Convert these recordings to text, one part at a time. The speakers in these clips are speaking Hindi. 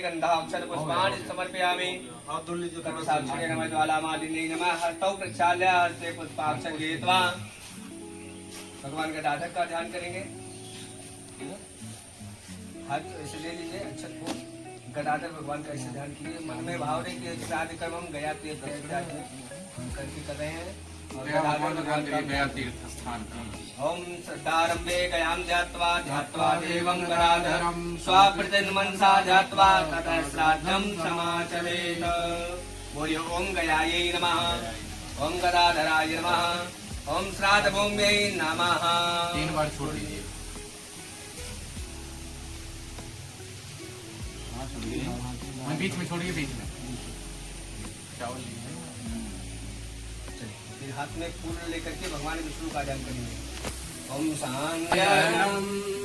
गंधाक्षर पुष्पाणि समर्पयामि। कर्मसाक्षिणे नमः ज्वालामालिन्यै नमः। हस्तौ प्रक्षाल्य हस्ते पुष्पाक्षर गृहीत्वा भगवान का दाधक का ध्यान करेंगे। हाथ ऐसे ले लीजिए, अक्षत को गदाधर भगवान का ऐसे ध्यान कीजिए। मन में भाव रहे कि श्राद्ध कर्म हम गया तीर्थ करके कर रहे हैं। ओम श्रद्धारंभे गयाम ध्यात्वा ध्यात्वा देवं गदाधरं स्वाप्रतिमनसा ध्यात्वा ततः श्राद्धं समाचरेत्। बोलिए ओम गयायै नमः, ओम गदाधराय नमः, ओम श्राद्ध भूम्यै नमः। 3 बार छोड़ दीजिए। बीच में छोड़िए, बीच में चावल फिर हाथ में फूल लेकर के भगवान विष्णु का ध्यान करेंगे। ओम सांज्ञं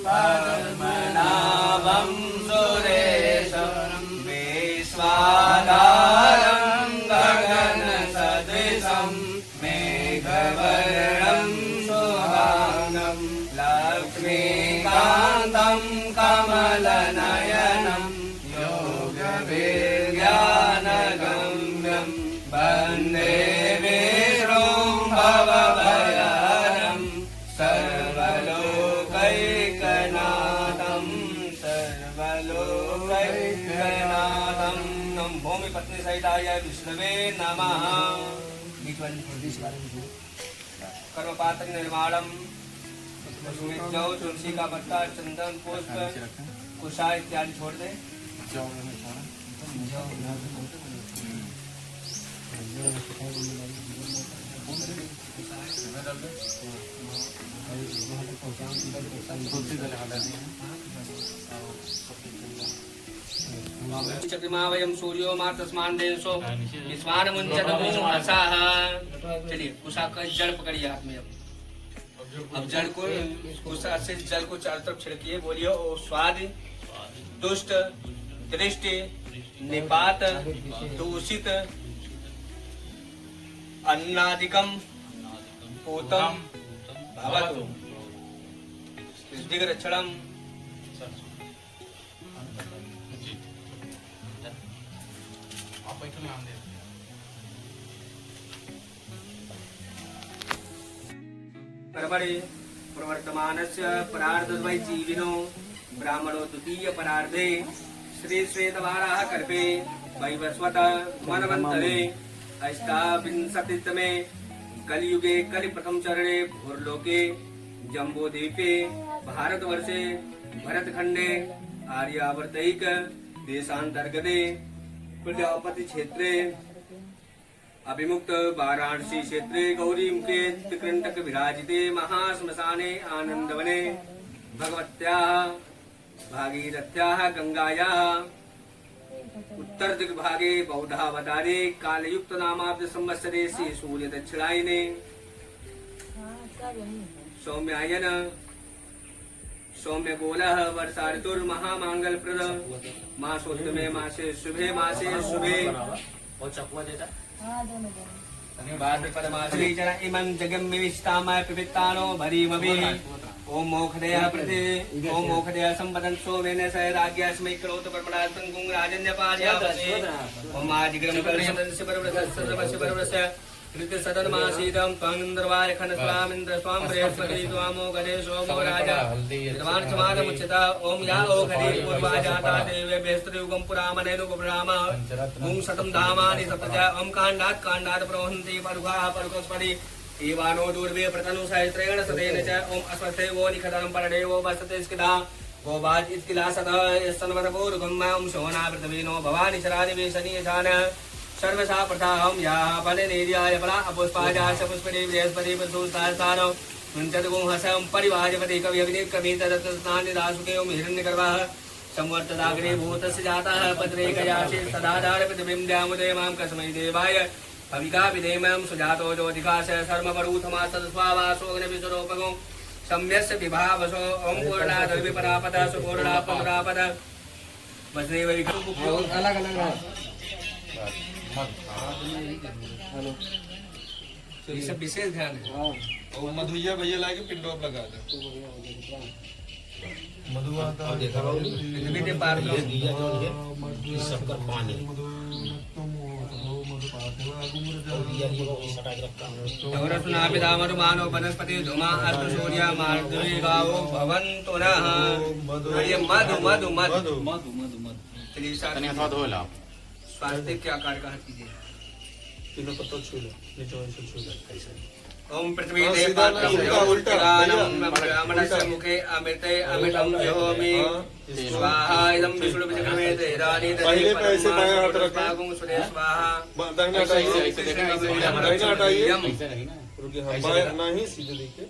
पद्मनाभं सुरेशं विश्वाधारं गगनसदृशं मेघवर्णं शुभांगं लक्ष्मीकान्तं कमलनयनं योगविज्ञानगम्यं वन्दे विष्णुं भवभयहरं सर्वलोकैकनाथं सर्वलोकैकनाथं। नम भूमि पत्नी सहिताय विष्णवे नमः। कर्मपात्र निर्माणम जौ तुलसी का पत्ता चंदन पुष्प कुशा इत्यादि छोड़ दे। चक्रमा वयम सूर्यो मार तस्मान देशो विश्वान मुंचत मुंसाह। चलिए कुशा का जड़ पकड़िए हाथ में। अब जड़ को कुशा से जल को चारों तरफ छिड़किए। बोलिए ओ स्वाद दुष्ट दृष्टि निपात दूषित अन्नादिकम पूतम भवतु दिग्रक्षणम। परमणि प्रवर्तमानस्य परार्धद्वै जीविनो ब्राह्मणो द्वितीय परार्धे श्री श्वेतवाराह कल्पे वैवस्वत मनवन्तरे अष्टाविंशतितमे कलियुगे कलि प्रथम चरणे भूर्लोके जम्बूद्वीपे भारतवर्षे भरतखंडे आर्यावर्तैक देशांतर्गते प्रजापति क्षेत्रे अभिमुक्त वाराणसी क्षेत्रे गौरी मुखे त्रिकंटक विराजिते महाश्मशाने आनंदवने भगवत्याः भागीरथ्याः गंगायाः उत्तर दिग्भागे बौद्धावतारे कालयुक्त नामाब्द संवत्सरे श्री सूर्य दक्षिणायने सौम्यायन सौम्य गोलः वर्षा ऋतुर्महामांगल्यप्रद मासोत्तमे मासे शुभे इमं जगं विविष्टामय पिपित्तानो भरीमभि। ओम मोखदय प्रति ओम मोखदय संपदं सोमेन स राज्ञस्मै करोतु परमणास्तं गुं राजन्यपार्यावसे। ओम आदिग्रम कर्षदस्य परवृतस्य परवृतस्य कृत्य सदनमासीदं त्वंगन्द्रवाय खनस्वामिन्द्र स्वां बृहस्पति त्वामो गणे सोमो राजा निर्वाण समानमुच्यता। ओम या ओखदे पूर्वा जाता देवेभ्यस्त्रियुगं पुरामनेनु गुप्राम गुं शतं धामानि सप्तजा। ओम काण्डात् प्रवहन्ति परुगाः परुगस्पति एवानो दूर्वे प्रतनु सहस्रेण सतेन च। ओम अस्वस्थे वो निखदनं परदेवो वसते स्किता गोबाज इत्किलासतः सन्वरपूर्वं ओम शोना पृथ्वीनो भवानि शरानि वेशनीयशान सर्वसा प्रथाहं या फलनेर्याय फला अपुष्पाजाश पुष्पदे बृहस्पति प्रसूतास्थानो मुञ्चद्गुंहसं परिवाजपति कवियग्नि कवितदत्तस्नानि दासुके ओम हिरण्यगर्भः संवर्तदाग्रे भूतस्य जातः पत्रेकयाशे सदाधार पृथिवीं द्यामुदे मां कस्मै देवाय भविका विधेमं सुजातो ज्योतिकाश सर्वपरूथमा सदस्वावासो अग्निविसुरोपगो सम्यस्य विभावसो ओम पूर्णाद् विपरापद सुपूर्णा पुनरापद वसुदेव अलग अलग ये सब विशेष ध्यान है। और मधुइया भैया लाके पिंडो लगा दे। और देखा बाबू बेटे पार लो ये दिया जो है इस सबका पानी और दिया ये वो सटा के रखा और सुना पितामह मानो वनस्पति धुमा अर्थ सूर्य मार्दवी गावो भवन्तु नः ये मधु मधु मधु चलिए तनिया थोड़ा धो ला स्वास्थ्य के आकार का हाथ कीजिए तीनों पत्तों छू लो नीचे से छू लो ऐसा ओम पृथ्वी देवानां ब्राह्मणस्य मुखे अमृते अमृतं जहोमि स्वाहा इदं विष्णु विचक्रमे तेरानि पहले पे ऐसे बाएं हाथ रखें। सुरे स्वाहा दाहिना ऐसे हटाइए ऐसे देखा ऐसे दाहिना हटाइए ऐसे रही ना रुकिए हाँ बाएं नहीं सीधे देखिए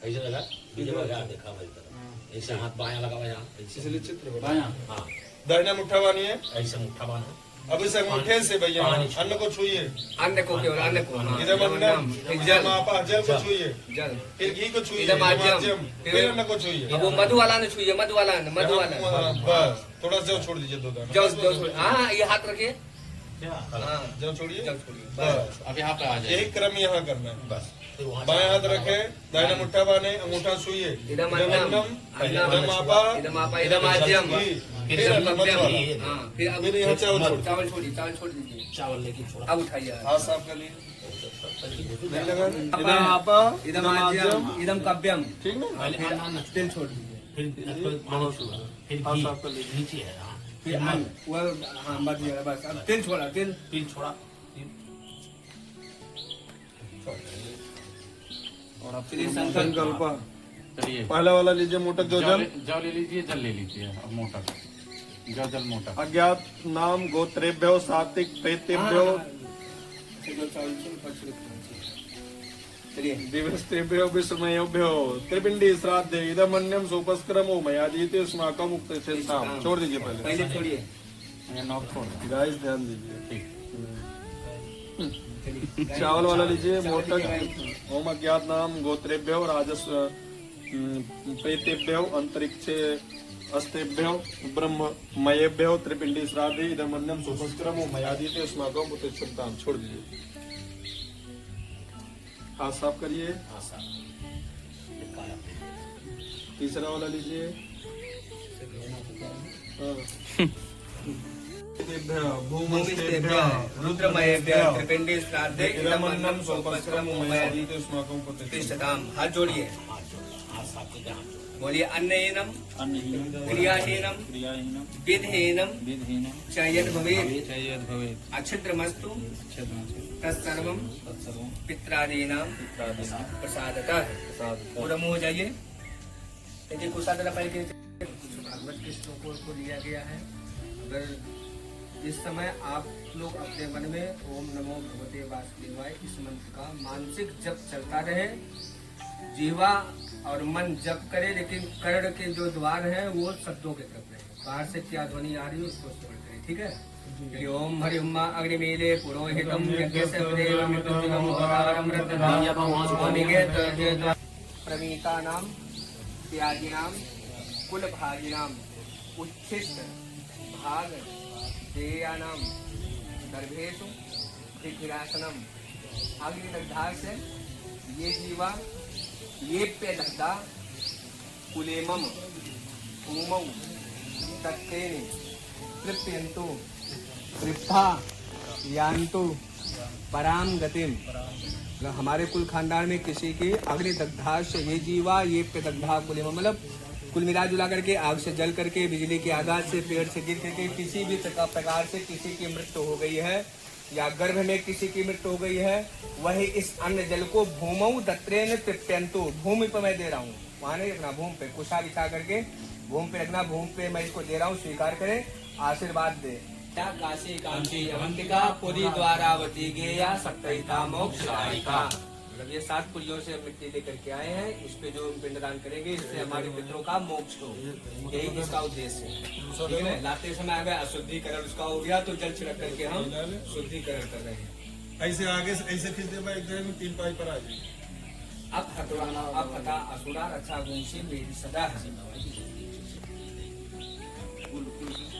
ऐसा लगा बीच में लगा देखा भाई तरह ऐसे हाथ बायां लगा हुआ यहाँ ऐसे इसलिए चित्र बना बायां हाँ दाहिना मुट्ठा बानिए ऐसे मुट्ठा बांधो अब इस अंगूठे से भैया अन्न को छूइए अन्न को केवल अन्न को इधर मंडम जल मापा जल को छूइए जल फिर घी को छूइए इधर माध्यम। फिर अन्न को छूइए अब वो मधु वाला ने छुइए मधु वाला ने मधु वाला बस थोड़ा सा छोड़ दीजिए दो दाना जल जल हाँ ये हाथ रखिए हाँ जल छोड़िए जल छोड़िए बस अब यहाँ पे आ यही जाए क्रम यहाँ करना है बस फिर वहाँ बाएं हाथ रखे दाहिना मुट्ठा बांधे अंगूठा छूइए इधर इधर मंडम इधर मापा इधर माध्यम घी फिर फिर अन्न मत वाला हाँ फिर अब फिर यहाँ चावल छोड़ चावल छोड़िए चावल छोड़ दीजिए चावल लेके छोड़ा अब उठाइए हाथ साफ कर लिए नहीं लगा इधर मापा इदम माध्यम इदम काव्यम ठीक ना तेल छोड़ दीजिए फिर बहुत फिर हाथ घी साफ कर लीजिए नीचे है हाँ फिर अन्न वो हाँ मत दिया बस अब तेल छोड़ा तेल फिर छोड़ा और आप चलिए संकल्प चलिए पहला वाला लीजिए मोटक जो जल जल ले लीजिए जल ले लीजिए अब मोटा जो जल मोटा अज्ञात नाम गोत्रेभ्यो सात्विक प्रेतेभ्यो चलिए दिवस्तेभ्यो विस्मयोभ्यो त्रिपिंडी श्राद्धे इदमन्यम सोपस्क्रमो मयादीते स्माकम उक्त चिंताम छोड़ दीजिए पहले पहले छोड़िए ये नॉब छोड़ दो। गाइस ध्यान दीजिए ठीक चलिए चावल वाला लीजिए चावल मोटक लीजिए। ओम अज्ञात नाम गोत्रेभ्यो राजस्व प्रेतेभ्यो अंतरिक्षे अस्तेभ्यो ब्रह्म मयेभ्यो त्रिपिंडी श्राद्धे इदमन्यम सोपस्क्रमो मयादीते स्माकम उक्त चिंताम छोड़ दीजिए हाथ साफ करिए हाँ साहब तीसरा वाला लीजिए भूमिस्तेभ्यः रुद्रमयेभ्यः त्रिपिंडी श्राद्धे इदमन्नं सोपस्क्रमो मयादीते तिष्ठताम् हाथ जोड़िए हाथ साफ करके हाथ बोलिए अन्नहीनम क्रियाहीनम विधहीनम च यद् भवेत् अछिद्रमस्तु तत्सर्वं पित्रादीनां प्रसादतः पूरा मुंह हो जाइए देखिए कुशादरा पहले के भगवत के श्लोकों को लिया गया है। अगर इस समय आप लोग अपने मन में ओम नमो भगवते वासुदेवाय इस मंत्र का मानसिक जप चलता रहे, जीवा और मन जप करे, लेकिन कर्ण के जो द्वार है वो शब्दों के तरफ रहे। बाहर से क्या ध्वनि आ रही है उसको स्मरण करें, ठीक है। ओम हरि उम्मा अग्निमीले पुरोहितम यज्ञस्य देवं मृत्युंजयं होरारं रत्नां प्रमीतानां त्यागिनां कुलभागिनां उच्छिष्ट भाग देयानां गर्भेषु पृथ्वीरासनम अग्निदग्धा से ये जीवा ये पे दग्धा कुलेमम भूमौ तत्तेन तृप्यन्तु तृप्ता यान्तु पराम गतिम। हमारे कुल खानदान में किसी की अग्निदग्धा से ये जीवा ये पे दग्धा कुलेमम मतलब कुल मिला जुला करके आग से जल करके बिजली के आघात से पेड़ से गिर करके किसी भी प्रकार से किसी की मृत्यु हो गई है या गर्भ में किसी की मृत्यु हो गई है, वही इस अन्न जल को भूमौ दत्रेन तृप्यन्तु भूमि पर मैं दे रहा हूँ, वहाँ नहीं रखना, भूमि पे कुशा बिछा करके भूमि पे रखना, भूमि पे मैं इसको दे रहा हूँ, स्वीकार करे, आशीर्वाद दे। काशी कांची अवंतिका पुरी द्वारावती गेया सप्तहिता मोक्षदायिका। मतलब ये 7 पुलियों से मिट्टी लेकर के आए हैं, इस पे जो पिंडदान करेंगे इससे हमारे पितरों का मोक्ष हो, यही इसका उद्देश्य है। ठीक है, लाते समय अगर अशुद्धिकरण उसका हो गया तो जल छिड़क करके हम शुद्धिकरण कर रहे हैं। ऐसे आगे से ऐसे खींच दे भाई, एक जगह में 3 पाई पर आ जाए। अब हता असुरा रक्षा गुंशी मेरी सदा है।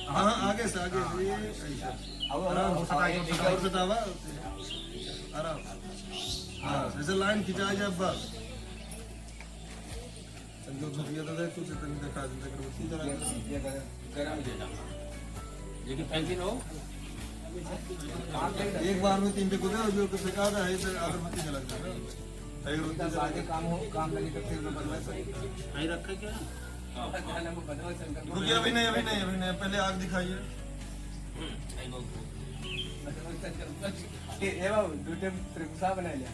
हाँ आगे से आगे से ये आराम से और सतावा आराम हाँ ऐसे लाइन खिंचाया जाए बस। जो धुरिया दादा कुछ तनी दिखा दे अगरबत्ती जला गरम दे दो लेकिन फैंसी हो एक बार में 3 पे कूदे और जो फेंका था है अगरबत्ती जला दे अगरबत्ती आगे काम हो काम लगे तो फिर बदलवा सही नहीं रखे क्या रुकिए अभी नहीं पहले आग दिखाइए ये बाबू दूटे त्रिपुसा बना लिया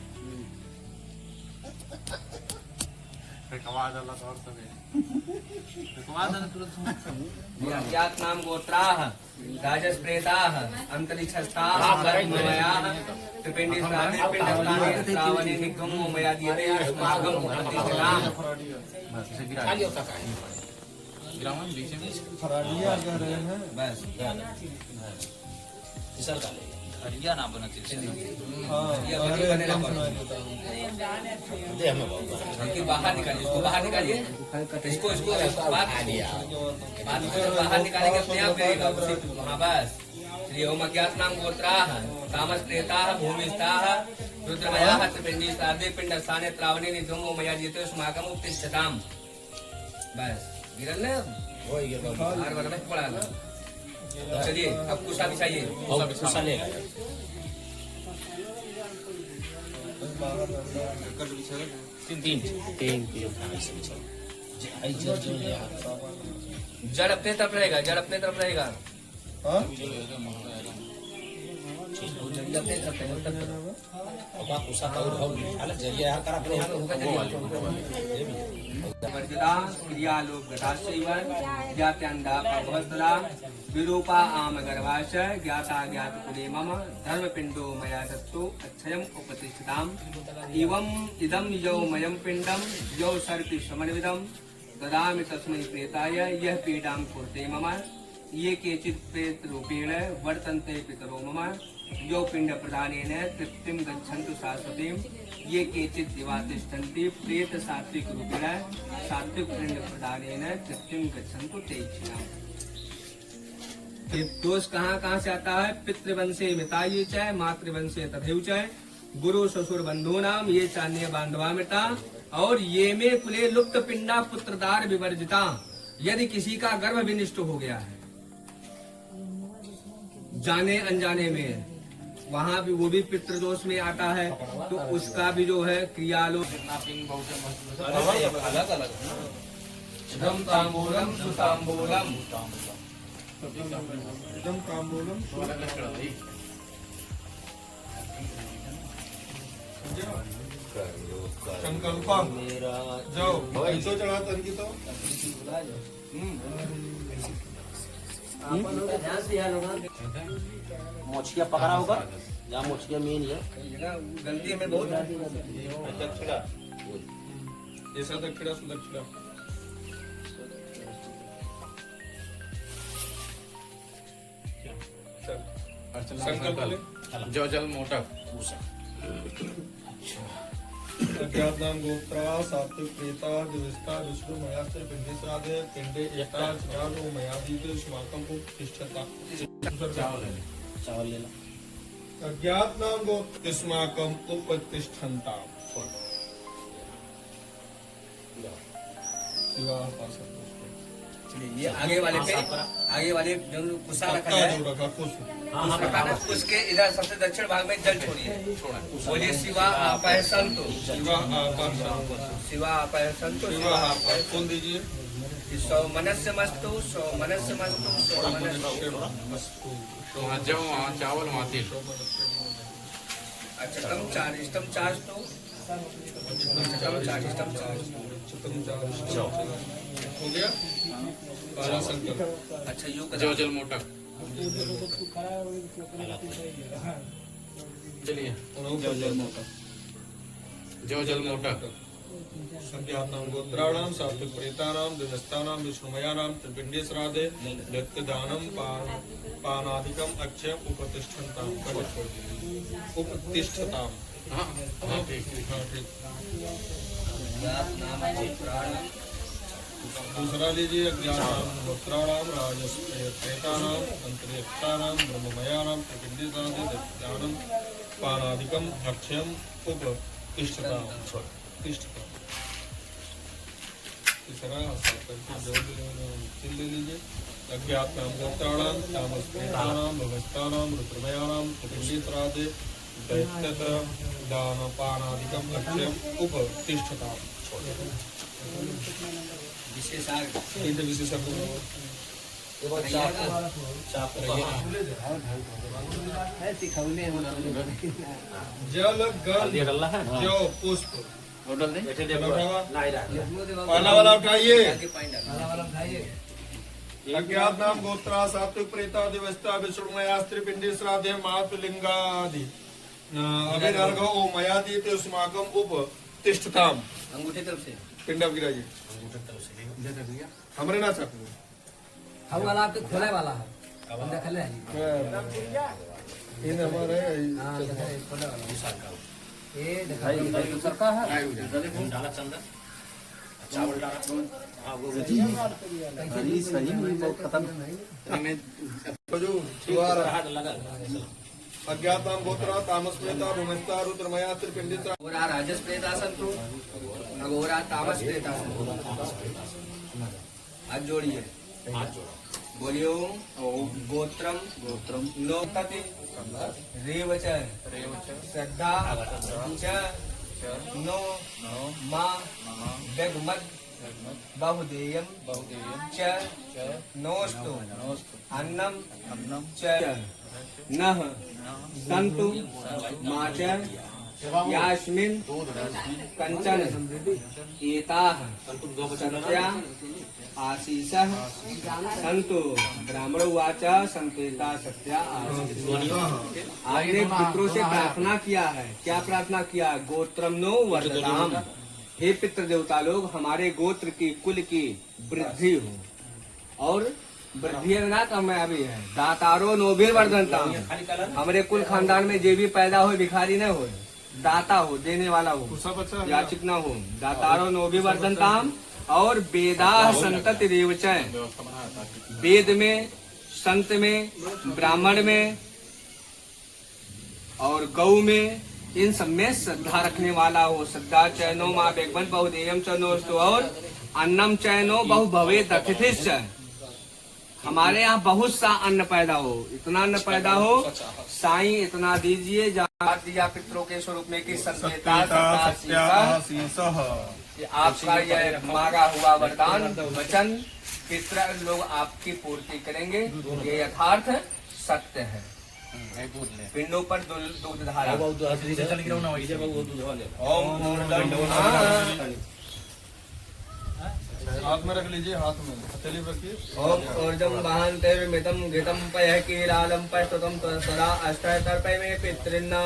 ज्ञात नाम गोत्राः राजस प्रेताः अंतरिक्षस्थाः ब्रह्ममयाः त्रिपिंडी श्राद्धे पिंडस्थाने श्रावणे निगमो मया दीयते अस्माकं प्रतिष्ठाम् खाली होता का ग्रामन बीच में फराडिया कह रहे हैं बस सर का ले हरिया ना बना चाहिए हां ये बने बने ना दे हमें बाबू कि बाहर निकालिए इसको बाहर निकालिए इसको बात बाहर निकालेंगे अपने आप करेगा वहाँ बस श्री ओम अज्ञात नाम गोत्राः तामस प्रेताः भूमिस्थाः रुद्रमयाः त्रिपिंडी श्राद्धे पिंडस्थाने त्रावणे निधूमो मया जीते अस्माकं उत्तिष्ठताम् बस गिरल ने हो गया बाबू बाहर बना में पड़ा चलिए अब कुशा बिछाइए और कुछ लेगा तीन आई जर जो जड़ अपने तरफ रहेगा जड़ अपने तरफ रहेगा हां जड़ अपने तरफ रहेगा बाबा कुछ का और हो अरे जरिया यार कर अपने हाथ होगा वर्जिता क्रियालोक गताशैव ज्ञात्यांधा भवस्तदा विरूपा आम गर्भाश ज्ञाता ज्ञात कुले मम धर्मपिंडो मया दत्तो अक्षयम उपतिष्ठताम् एवं इदं यौ मयं पिंडं यौ सर्पि समन्वितं ददामि तस्मै प्रेताय यह पीडां कुर्ते मम ये केचित् प्रेत रूपेण वर्तन्ते पितरो मम यो पिंड प्रदानेन तृप्तिं गच्छन्तु शाश्वतीं ये केचित् दिवा तिष्ठन्ति प्रेत सात्विक रूपेण सात्विक पिंड प्रदानेन तृप्तिं गच्छन्तु तेक्षिणाम् दोष कहाँ से आता है पितृवंशे मिताये च मातृवंशे तथैव च गुरु ससुर बंधूनाम ये चान्य बांधवा मिता और ये में कुले लुप्त पिंडा पुत्रदार विवर्जिता यदि किसी का गर्भ भी नष्ट हो गया है जाने अनजाने में वहाँ भी वो भी पितृदोष में आता है तो उसका भी जो है क्रियालोक अलग अलग शुभम तांबूलम सुतांबूलम एकदम काम बोलम संकल्प जाओ ऐसो चढ़ा तनकी तो मोचिया पकड़ा होगा जहाँ मोचिया मेन है गलती हमें बहुत दक्षिणा ऐसा दक्षिणा सुदक्षिणा संकल्प ले जो जल मोटक अज्ञात नाम गोत्रा सात्विक प्रेता दिवस्ता विष्णु मया से पिंडे श्राद्धे पिंडे एकता चिरानो मया दीते स्माकम उपतिष्ठता चावल ले लो अज्ञात नाम गोत्र स्माकम उपतिष्ठन्ता शिवा पासन ये आगे वाले जो कुशा रखा है जो रखा कुछ उसके इधर सबसे दक्षिण भाग में जल छोड़िए बोलिए शिवा आपः संतो शिवा आपः शिवा आपः संतो शिवा आपः खोल दीजिए सौ मनस्य मस्तु सौ मनस्य मस्तु सौ मनस्य वहाँ जाओ वहाँ चावल वहाँ तेल अचतम चारिष्टम चास्तु अचतम चारिष्टम चास्तु हो गया बारह संकल्प अच्छा योग जो जल मोटक चलिए जो जल मोटक संज्ञानां गोत्राणां सात्विक प्रेतानां दिवस्तानां विष्णुमयानां त्रिपिंडे श्राद्धे नित्यदानं पानादिकम् अक्षयम् उपतिष्ठन्तां उपतिष्ठतां हाँ ठीक दूसरा लीजिए अज्ञानां गोत्राणां राजस्प्रेतानां अंतरिक्षाणां ब्रह्ममयानां त्रिपिंडे श्राद्धे नित्यदानं पानादिकम् अक्षयम् उपतिष्ठतां तीसरा तिल ले लीजिए। अज्ञात नाम गोत्राणाम तामस प्रेतानाम भवस्तानाम रुद्रमयानाम कुटिंडित्रादे दैत्यत दान पानादिकम लक्ष्यम उपतिष्ठता। विशेषार्थ इंद्र विशेषज्ञ जल गंध जौ पुष्प पाना वाला उठाइए। अज्ञात नाम गोत्रा सात्विक प्रेता दिवस्ता विष्णुमया स्त्रीपिंडी श्राद्धे मातुलिंगादि अभिर्घ ओम मयादि ते अस्माकम उपतिष्ठताम। अंगूठे तरफ से पिंड गिराइए हमरे ना चाकू हम वाला आपके खोले वाला है अंदर खले है इन हमारे हां खोले वाला ये भाई सरकार है डाला चंदा चावल डाला हाँ वो सही में बहुत खत्म लगा अज्ञात नाम गोत्रा तामस प्रेता भूमिस्ता रुद्रमया त्रिपिंडिता अघोरा राजस प्रेतासन तो अघोरा तामस प्रेतासन। हाथ जोड़िए, बोलियो गोत्रम नो तति रेवच श्रद्धा च नो मा वेगमद बहुदेयम च नोस्तु अन्नम च नः सन्तु माच यास्मिन् कंचन एताः सत्या आशीषः सन्तु। ब्राह्मण उवाच संकेता सत्या आशीष। आपने पितरों से प्रार्थना किया है, क्या प्रार्थना किया? गोत्रम नो वर्धताम, हे पितृ देवता लोग हमारे गोत्र की कुल की वृद्धि हो। और वृद्धि ना कामयाबी है। दातारो नोभिर वर्धनता, हमारे कुल खानदान में जे भी पैदा हो भिखारी न हो, दाता हो, देने वाला हो, याचिक न हो। दातारो नोभिर वर्धनताम। और वेदा संतति रेवचय, वेद में, संत में, ब्राह्मण में और गौ में, इन सब में श्रद्धा रखने वाला हो। श्रद्धा चैनो माँ बेगमन बहुदेयम चनोस्तु। और अन्नम चैनो बहु भवे दतिथिश्च, हमारे यहाँ बहुत सा अन्न पैदा हो, इतना अन्न पैदा हो साईं इतना दीजिए। जहाँ दिया पितरों के स्वरूप में कि सत्यता कि आपका यह मांगा हुआ वरदान वचन पितर लोग आपकी पूर्ति करेंगे, ये यथार्थ सत्य है। पिंडों पर दूध धारा। ओम हाथ में रख लीजिए, हाथ में हथेली रखिए। ओम ऊर्जम वहान्ते मितम घृतम पयः कीलालम पयस्तुतम तदा अष्टय तर्पय में पितृन्ना।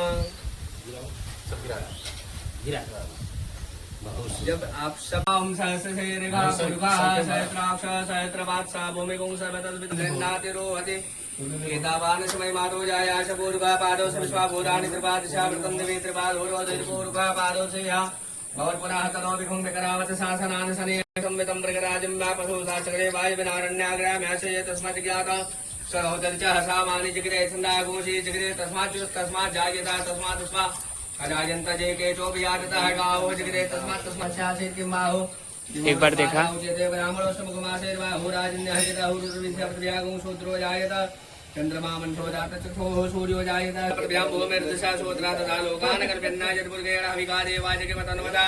जब आप सब ओम सहस्रशीर्घा पुरुषः सहस्राक्ष सहस्रवात्सा भूमिगुं सर्वतद्वितृन्नातिरोहति एतावान् समय मातो जायाश पूर्वा पादो विश्वाभूतानि त्रिपादशा व्रतं दिवे त्रिपादोर्वपूर्वा पादो से भवत् पुनः तनो विभुं विकरावत शासनान् शनेः संवितं मृगराजं व्यापसो साचक्रे वायुविनारण्याग्राम्याशय तस्मात् ज्ञाता सहोदर्चः सामानि जिगरे छन्दागोषी जिगरे तस्मात् जायता तस्मात् स्वा अजायन्त जे के चोभियातः गावो जिगरे तस्मात् शासेत् किं माहो। एक बार देखा ब्राह्मणो समुखमासेर्वाहो राजन्यहरितहुर्विद्यागुं शूद्रो जायत चंद्रमा मंथो जात चक्षुः सूर्यो जायत प्रभ्यां भूमिर्दशा सोत्रा तथा लोकान् कल्पन्ना जद्पुर्गेण अभिकारे वाचके मतन्वता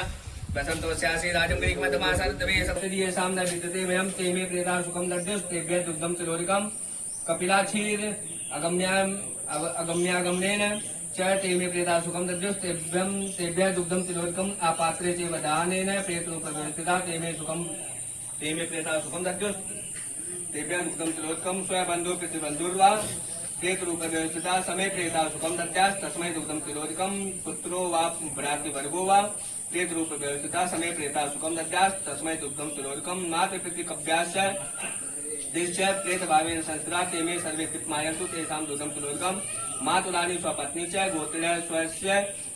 वसन्तोस्यासि राजं ग्रीकमतमासर्तवे सप्तदीये साम्ना विद्यते वयं ते मे प्रेता सुखं दद्युस्तेभ्यः दुग्धं तिलोरिकं कपिलाक्षीर अगम्यागमनेन च ते मे प्रेता सुखं दद्युस्तेभ्यः दुग्धं तिलोरिकम् आपात्रे चैव दानेन प्रेतरूपविवर्तिता ते मे प्रेता सुखं दद्युस् तेभ्यः दुग्धं तिलोत्कं स्वबन्धु प्रतिबन्धुर्वा प्रेतरूपव्यवस्थिता समे प्रेता सुखं दद्यात् तस्मै दुग्धं तिलोत्कं पुत्रो वा भ्रातृवर्गो वा प्रेतरूपव्यवस्थिता समे प्रेता सुखं दद्यात् तस्मै दुग्धं तिलोत्कं मातृपितृकव्याश्च देश्च प्रेतभावेन संस्कृता ते मे सर्वे कृतमायन्तु तेषां दुग्धं तिलोत्कं मातुलानि स्वपत्नी च गोत्रेण स्वस्य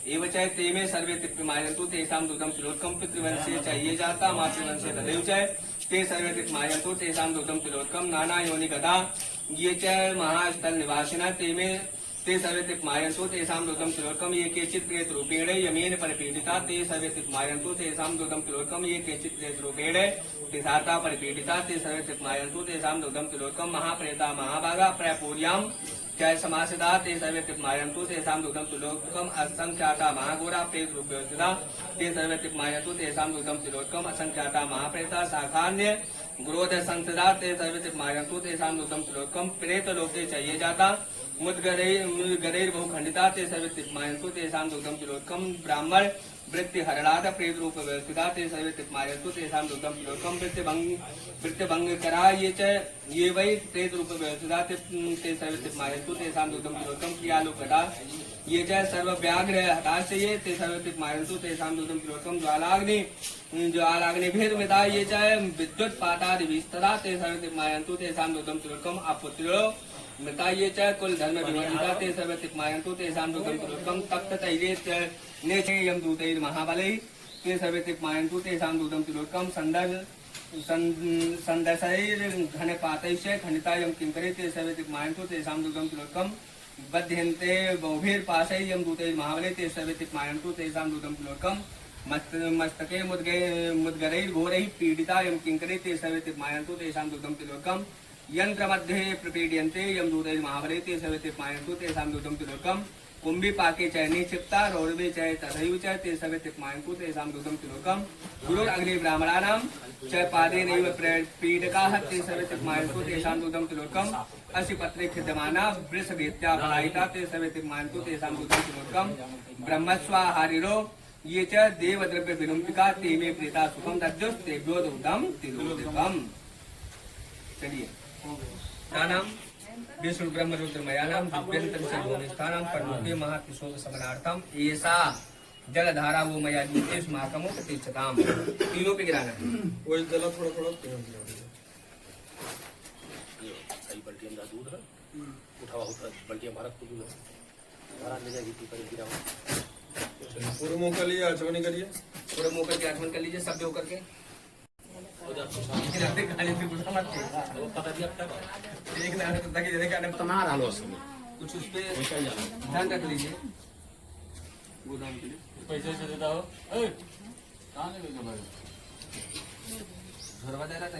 एव च ते मे सर्वे तृप्यमायन्तु तेषां दुग्धं तिलोत्कं पितृवंशे च ये जाता मातृवंशे तदैव च ते सर्वे तृप्यमायन्तु तेषां दुग्धं तिलोत्कं नाना योनि गता ये च महास्थल निवासिनः ते मे ते सर्वे तिक्मायन्तु तेषां दुग्धं तिलोत्कम ये केचित् प्रेतरूपेण यमेन परिपीडिता ते सर्वे तिक्मायन्तु तेषां दुग्धं तिलोत्कम ये केचित् प्रेतरूपेण पिशाचा परिपीडिता ते सर्वे तिक्मायन्तु तेषां दुग्धं तिलोत्कम महाप्रेता महाभागा प्रपूर्यां जय समासिदा ते सर्वे तिक्मायन्तु तेषां दुग्धं तिलोत्कम असंख्याता महाघोरा प्रेतरूपेण ते सर्वे तिक्मायन्तु तेषां दुग्धं तिलोत्कम असंख्याता महाप्रेता शाखान्य ग्रोध संसदा ते सर्वे तिक्मायन्तु तेषां दुग्धं तिलोत्कम प्रेतलोके चाहिए जाता मुद्गरैर् बहुखंडिता ते सर्वे तिक्मायन्तु तेषां दुग्धं तिलोत्कम ब्राह्मण वृत्ति हरणाद प्रेत रूप व्यवस्थिता ते सर्वे तिक्मायन्तु तेषां दुग्धं तिलोत्कम वृत्तिभंग करा ये वै प्रेत रूप व्यवस्थिता ते सर्वे तिक्मायन्तु तेषां दुग्धं तिलोत्कम क्रियालोकदा ये च सर्व व्याघ्र हताश ये ते सर्वे तिक्मायन्तु तेषां दुग्धं तिलोत्कम ज्वालाग्नि भेदमिता ये च विद्युत पातादि विस्तरा ते सर्वे तिक्मायन्तु तेषां दुग्धं तिलोत्कम अपुत्रो मृता ये च कुल धर्म विवर्जिता ते सर्वे तिक्मायन्तु तेषां दुग्धं तिलोत्कम तप्त तैले च नेचे यमदूतैर् महाबलै ते सर्वे तिक्मायन्तु तेषां दुग्धं तिलोत्कम संदशैर्घनपातैश्च खंडिता यम किंकरे ते सर्वे तिक्मायन्तु तेषां दुग्धं तिलोत्कम बध्यन्ते बहुभिर्पाशै यमदूतैर् महाबलै ते सर्वे तिक्मायन्तु तेषां दुग्धं तिलोत्कम मस्तके मुद्गरैर्घोरैः पीडिता यम किंकरे ते सर्वे तिक्मायन्तु तेषां दुग्धं तिलोत्कम यंत्र मध्ये प्रपीड्यन्ते यमदूतैर् महाबलै ते सर्वे तिक्मायन्तु तेषां दुग्धं तिलोत्कम कुंभी पाके च निक्षिप्ता रौरवे च तथैव च ते सर्वे तिक्मायन्तु तेषां दुग्धं तिलोत्कम गुरुरग्नि ब्राह्मणानां च पादेनैव पीडकाः ते सर्वे तिक्मायन्तु तेषां दुग्धं तिलोत्कम असिपत्रे खिद्यमाना वृषभेत्या पलायिता ते सर्वे तिक्मायन्तु तेषां दुग्धं तिलोत्कम ब्रह्मस्वाहारिणो ये च देवद्रव्य विलुम्बिका ते मे प्रेता सुखं दद्युस्तेभ्यो दुग्धं तिलोत्कम। चलिए नाम विष्णु ब्रह्म रुद्र मयानाम दिव्यंतम सर्वोनिष्ठानाम परमोक्ति महातिशोक समनार्थम ऐसा जलधारा वो मया जीतेश महाकमो प्रतिष्ठताम तीनों पे गिराना है वो जला थोड़ा थोड़ा कई बल्टियां का दूध है उठावा होता बल्टियां भारत को दूध है भारत ले जाएगी पीपर गिराओ पूरे मुंह कर लिए आचमनी करिए पूरा मुंह करके आचमन कर लीजिए शब्द होकर के उधर खाली से गुस्सा मत वो पता दिया तक एक ना तो ताकि जने का तना रहा उसमें कुछ उस पे ध्यान रख लीजिए गोदाम के लिए पैसे से देता हो कहाँ ले भाई घरवा दे रहा था